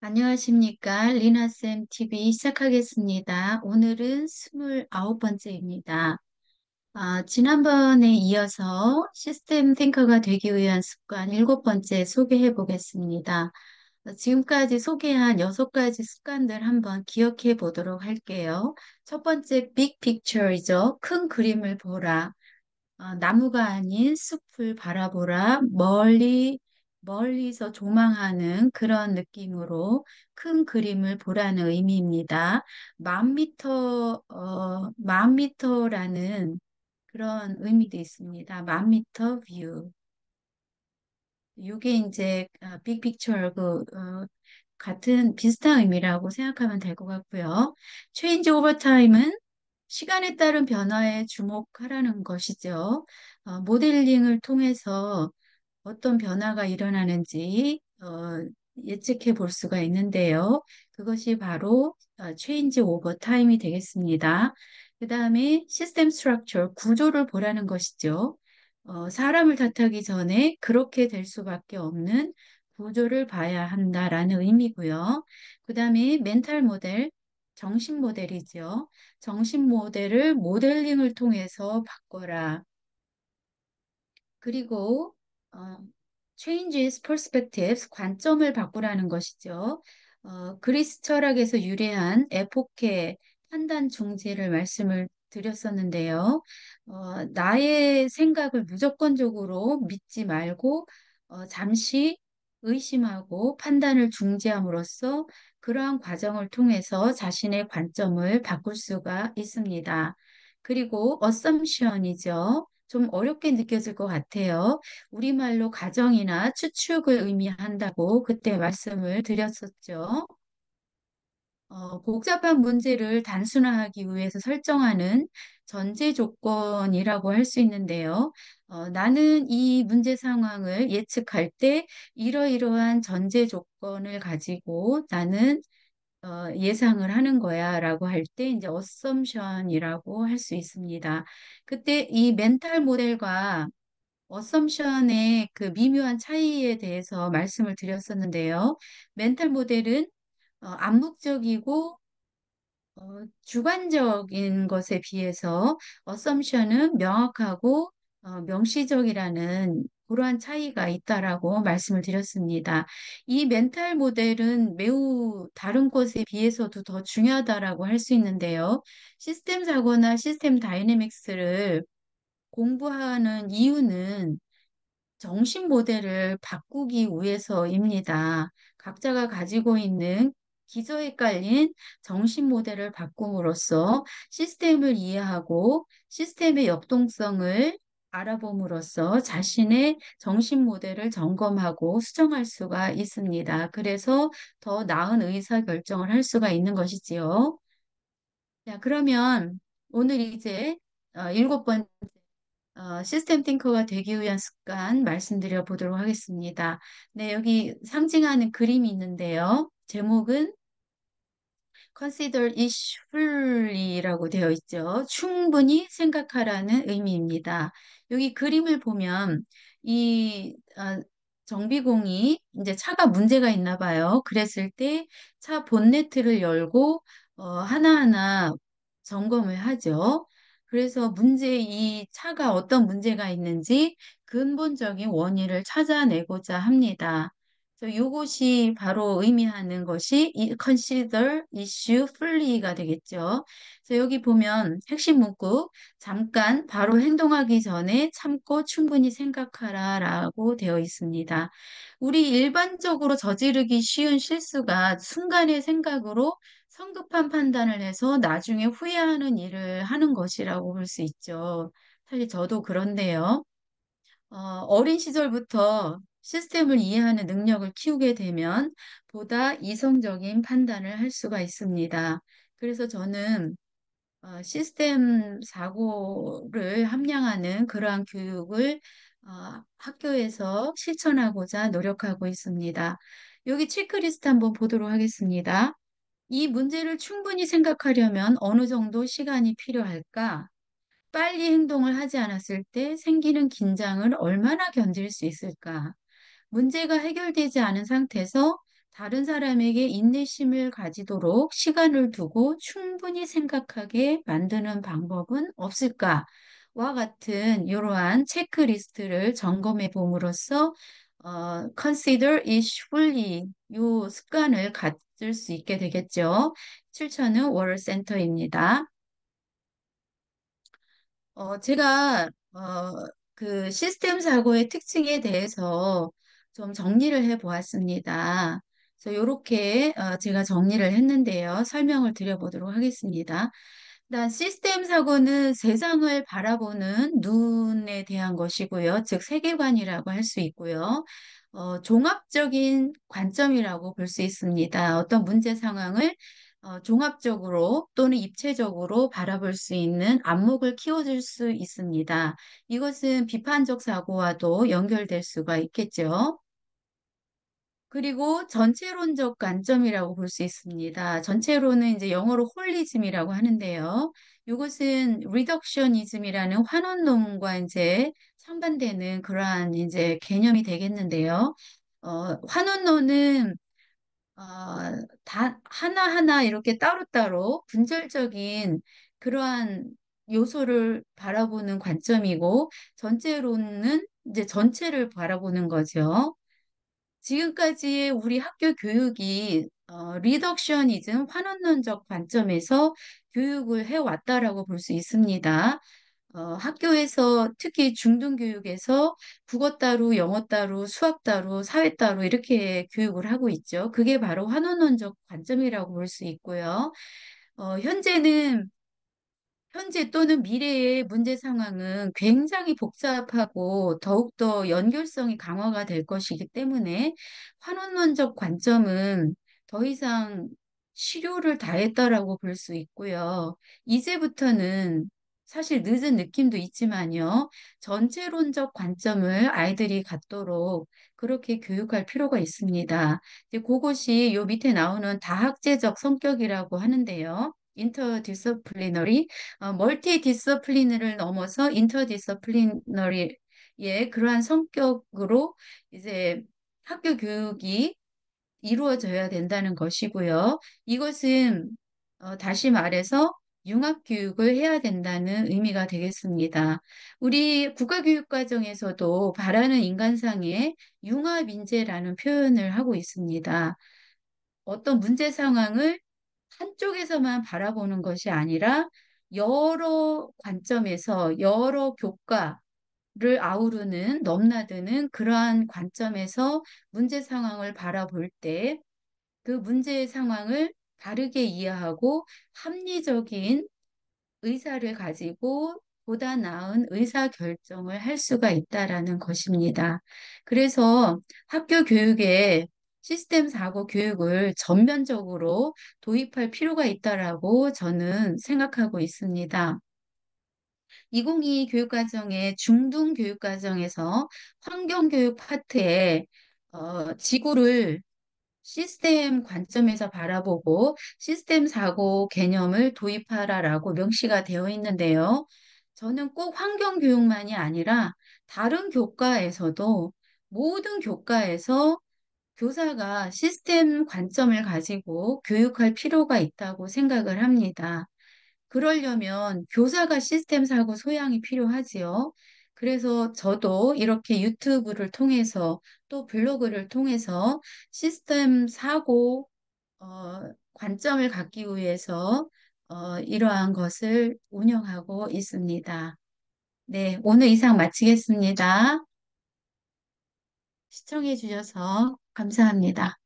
안녕하십니까. 리나쌤 TV 시작하겠습니다. 오늘은 29번째입니다. 지난번에 이어서 시스템 탱커가 되기 위한 습관 7번째 소개해 보겠습니다. 지금까지 소개한 6가지 습관들 한번 기억해 보도록 할게요. 첫 번째, 빅 픽처이죠. 큰 그림을 보라. 나무가 아닌 숲을 바라보라. 멀리서 조망하는 그런 느낌으로 큰 그림을 보라는 의미입니다. 만 미터라는 그런 의미도 있습니다. 만 미터 뷰. 이게 이제 빅픽처 같은 비슷한 의미라고 생각하면 될 것 같고요. 체인지 오버 타임은 시간에 따른 변화에 주목하라는 것이죠. 모델링을 통해서 어떤 변화가 일어나는지 예측해 볼 수가 있는데요. 그것이 바로 체인지 오버 타임이 되겠습니다. 그 다음에 시스템 스트럭처, 구조를 보라는 것이죠. 사람을 탓하기 전에 그렇게 될 수밖에 없는 구조를 봐야 한다라는 의미고요. 그 다음에 멘탈 모델, 정신 모델이죠. 정신 모델을 모델링을 통해서 바꿔라. 그리고 어, changes perspectives, 관점을 바꾸라는 것이죠. 그리스 철학에서 유래한 에포케 판단 중지를 말씀을 드렸었는데요. 나의 생각을 무조건적으로 믿지 말고 잠시 의심하고 판단을 중지함으로써 그러한 과정을 통해서 자신의 관점을 바꿀 수가 있습니다. 그리고 assumption이죠. 좀 어렵게 느껴질 것 같아요. 우리말로 가정이나 추측을 의미한다고 그때 말씀을 드렸었죠. 복잡한 문제를 단순화하기 위해서 설정하는 전제 조건이라고 할 수 있는데요. 나는 이 문제 상황을 예측할 때 이러이러한 전제 조건을 가지고 나는 예상을 하는 거야 라고 할 때 이제 어썸션이라고 할 수 있습니다. 그때 이 멘탈 모델과 어썸션의 그 미묘한 차이에 대해서 말씀을 드렸었는데요. 멘탈 모델은 암묵적이고 주관적인 것에 비해서 어썸션은 명확하고 명시적이라는 그러한 차이가 있다라고 말씀을 드렸습니다. 이 멘탈 모델은 매우 다른 것에 비해서도 더 중요하다라고 할 수 있는데요. 시스템 사고나 시스템 다이내믹스를 공부하는 이유는 정신 모델을 바꾸기 위해서입니다. 각자가 가지고 있는 기저에 깔린 정신 모델을 바꿈으로써 시스템을 이해하고 시스템의 역동성을 알아봄으로써 자신의 정신 모델을 점검하고 수정할 수가 있습니다. 그래서 더 나은 의사 결정을 할 수가 있는 것이지요. 자, 그러면 오늘 이제 7번 시스템 띵커가 되기 위한 습관 말씀드려 보도록 하겠습니다. 네, 여기 상징하는 그림이 있는데요. 제목은 Consider it fully라고 되어 있죠. 충분히 생각하라는 의미입니다. 여기 그림을 보면 이 정비공이 이제 차가 문제가 있나 봐요. 그랬을 때 차 본네트를 열고 하나하나 점검을 하죠. 그래서 이 차가 어떤 문제가 있는지 근본적인 원인을 찾아내고자 합니다. 그래서 이것이 바로 의미하는 것이 이 consider issue fully가 되겠죠. 그래서 여기 보면 핵심 문구 잠깐 바로 행동하기 전에 참고 충분히 생각하라라고 되어 있습니다. 우리 일반적으로 저지르기 쉬운 실수가 순간의 생각으로 성급한 판단을 해서 나중에 후회하는 일을 하는 것이라고 볼 수 있죠. 사실 저도 그런데요. 어린 시절부터 시스템을 이해하는 능력을 키우게 되면 보다 이성적인 판단을 할 수가 있습니다. 그래서 저는 시스템 사고를 함양하는 그러한 교육을 학교에서 실천하고자 노력하고 있습니다. 여기 체크리스트 한번 보도록 하겠습니다. 이 문제를 충분히 생각하려면 어느 정도 시간이 필요할까? 빨리 행동을 하지 않았을 때 생기는 긴장을 얼마나 견딜 수 있을까? 문제가 해결되지 않은 상태에서 다른 사람에게 인내심을 가지도록 시간을 두고 충분히 생각하게 만드는 방법은 없을까? 와 같은 이러한 체크리스트를 점검해 봄으로써 consider it fully 요 습관을 가질 수 있게 되겠죠. 출처는 월센터입니다. 제가 그 시스템 사고의 특징에 대해서 좀 정리를 해 보았습니다. 그래서 이렇게 제가 정리를 했는데요. 설명을 드려보도록 하겠습니다. 일단 시스템 사고는 세상을 바라보는 눈에 대한 것이고요. 즉 세계관이라고 할 수 있고요. 종합적인 관점이라고 볼 수 있습니다. 어떤 문제 상황을 종합적으로 또는 입체적으로 바라볼 수 있는 안목을 키워줄 수 있습니다. 이것은 비판적 사고와도 연결될 수가 있겠죠. 그리고 전체론적 관점이라고 볼 수 있습니다. 전체론은 이제 영어로 홀리즘이라고 하는데요. 이것은 리덕셔니즘이라는 환원론과 이제 상반되는 그러한 이제 개념이 되겠는데요. 환원론은 하나하나 이렇게 따로따로 분절적인 그러한 요소를 바라보는 관점이고, 전체로는 이제 전체를 바라보는 거죠. 지금까지의 우리 학교 교육이 리덕셔니즘, 환원론적 관점에서 교육을 해왔다라고 볼 수 있습니다. 학교에서 특히 중등교육에서 국어 따로, 영어 따로, 수학 따로, 사회 따로 이렇게 교육을 하고 있죠. 그게 바로 환원론적 관점이라고 볼 수 있고요. 현재는 현재 또는 미래의 문제 상황은 굉장히 복잡하고 더욱더 연결성이 강화가 될 것이기 때문에 환원론적 관점은 더 이상 실효를 다했다라고 볼 수 있고요. 이제부터는 사실 늦은 느낌도 있지만요. 전체론적 관점을 아이들이 갖도록 그렇게 교육할 필요가 있습니다. 이제 그것이 요 밑에 나오는 다학제적 성격이라고 하는데요. 인터디서플리너리 멀티 디서플리너를 넘어서 인터 디서플리너리의 그러한 성격으로 이제 학교 교육이 이루어져야 된다는 것이고요. 이것은 다시 말해서 융합 교육을 해야 된다는 의미가 되겠습니다. 우리 국가교육과정에서도 바라는 인간상의 융합 인재라는 표현을 하고 있습니다. 어떤 문제 상황을 한쪽에서만 바라보는 것이 아니라 여러 관점에서 여러 교과를 아우르는 넘나드는 그러한 관점에서 문제 상황을 바라볼 때 그 문제의 상황을 다르게 이해하고 합리적인 의사를 가지고 보다 나은 의사 결정을 할 수가 있다라는 것입니다. 그래서 학교 교육에 시스템 사고 교육을 전면적으로 도입할 필요가 있다라고 저는 생각하고 있습니다. 2022 교육과정의 중등 교육과정에서 환경교육 파트에 지구를 시스템 관점에서 바라보고 시스템 사고 개념을 도입하라라고 명시가 되어 있는데요. 저는 꼭 환경 교육만이 아니라 다른 교과에서도 모든 교과에서 교사가 시스템 관점을 가지고 교육할 필요가 있다고 생각을 합니다. 그러려면 교사가 시스템 사고 소양이 필요하지요. 그래서 저도 이렇게 유튜브를 통해서 또 블로그를 통해서 시스템 사고 관점을 갖기 위해서 이러한 것을 운영하고 있습니다. 네, 오늘 이상 마치겠습니다. 시청해 주셔서 감사합니다.